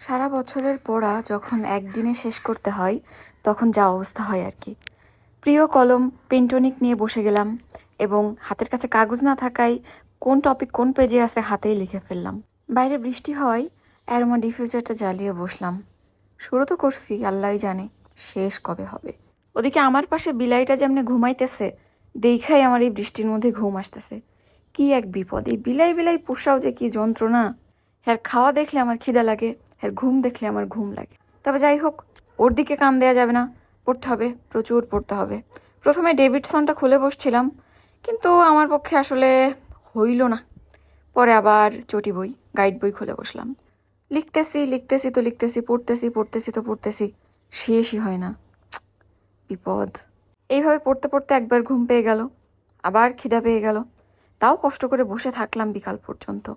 সারা বছরের পড়া যখন একদিনে শেষ করতে হয় তখন যা অবস্থা হয় আর কি। প্রিয় কলম পেন্টনিক নিয়ে বসে গেলাম এবং হাতের কাছে কাগজ না থাকায় কোন টপিক কোন পেজে আছে হাতেই লিখে ফেললাম। বাইরে বৃষ্টি হয়, অ্যারোমা ডিফিউজারটা জ্বালিয়ে বসলাম। শুরু তো করছি, আল্লাহই জানে শেষ কবে হবে। ওদিকে আমার পাশে বিলাইটা যেমনি ঘুমাইতেছে, দেখাই আমার এই বৃষ্টির মধ্যে ঘুম আসতেছে। কি এক বিপদ! এই বিলাই বিলাই পোষাও যে কি যন্ত্রণা। হ্যার খাওয়া দেখলে আমার খিদা লাগে, হ্যার ঘুম দেখলে আমার ঘুম লাগে। তবে যাই হোক, ওর দিকে কান দেওয়া যাবে না, পড়তে হবে, প্রচুর পড়তে হবে। প্রথমে ডেভিডসনটা খুলে বসছিলাম, কিন্তু আমার পক্ষে আসলে হইল না। পরে আবার চটি বই, গাইড বই খুলে বসলাম। লিখতেছি তো লিখতেছি, পড়তেছি তো পড়তেছি, শেষই হয় না। বিপদ। এইভাবে পড়তে পড়তে একবার ঘুম পেয়ে গেল, আবার খিদা পেয়ে গেল। তাও কষ্ট করে বসে থাকলাম বিকাল পর্যন্ত।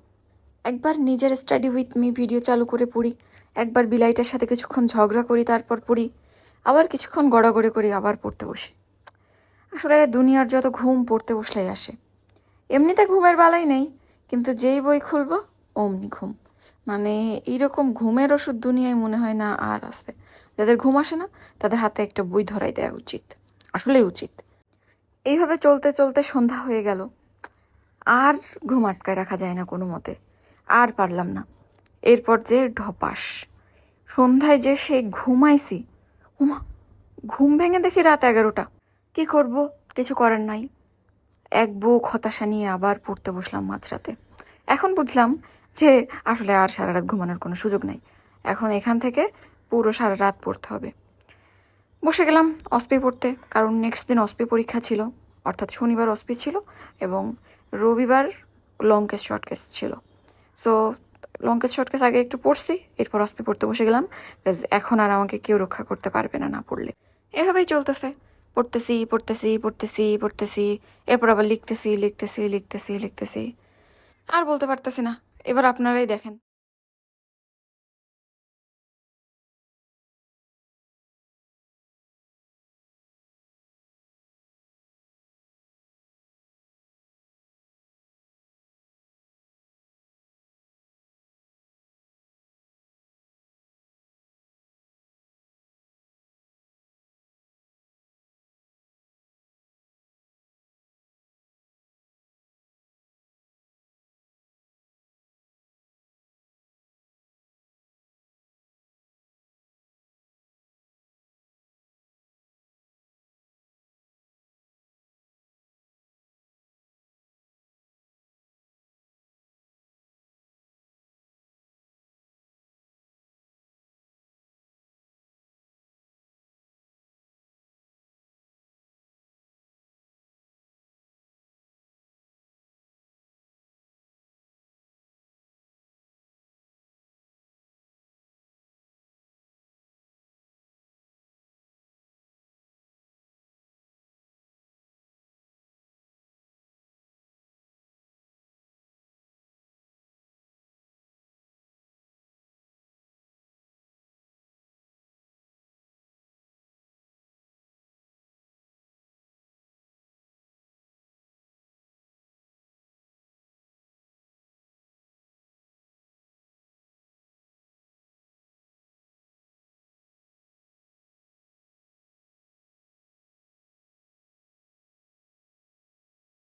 একবার নিজের স্টাডি উইথ মি ভিডিও চালু করে পড়ি, একবার বিলাইটার সাথে কিছুক্ষণ ঝগড়া করি, তারপর পড়ি, আবার কিছুক্ষণ গড়াগড়ি করি, আবার পড়তে বসি। আসলে দুনিয়ার যত ঘুম পড়তে বসলেই আসে। এমনিতে ঘুমের বালাই নেই, কিন্তু যেই বই খুলবো অমনি ঘুম। মানে এইরকম ঘুমের ওষুধ দুনিয়ায় মনে হয় না আর আছে। যাদের ঘুম আসে না তাদের হাতে একটা বই ধরাই দেওয়া উচিত, আসলেই উচিত। এইভাবে চলতে চলতে সন্ধ্যা হয়ে গেল। আর ঘুম আটকায় রাখা যায় না কোনো মতে, আর পারলাম না। এরপর যে ঢপাস, সন্ধ্যায় যে সেই ঘুমাইছি, উমা, ঘুম ভেঙে দেখি রাত 11টা। কি করব, কিছু করার নাই। এক বুক হতাশা নিয়ে আবার পড়তে বসলাম মাঝরাতে। এখন বুঝলাম যে আসলে আর সারা রাত ঘুমানোর কোনো সুযোগ নাই। এখন এখান থেকে পুরো সারা রাত পড়তে হবে। বসে গেলাম অসপি পড়তে, কারণ নেক্সট দিন অসপি পরীক্ষা ছিল, অর্থাৎ শনিবার অসপি ছিল এবং রবিবার লং কেস শর্ট কেস ছিল। So long case short case আগে একটু পড়ছি, এরপর অসপি পড়তে বসে গেলাম। এখন আর আমাকে কেউ রক্ষা করতে পারবে না না পড়লে। এভাবেই চলতেছে, পড়তেছি, এরপর আবার লিখতেছি। আর বলতে পারতেছি না, এবার আপনারাই দেখেন।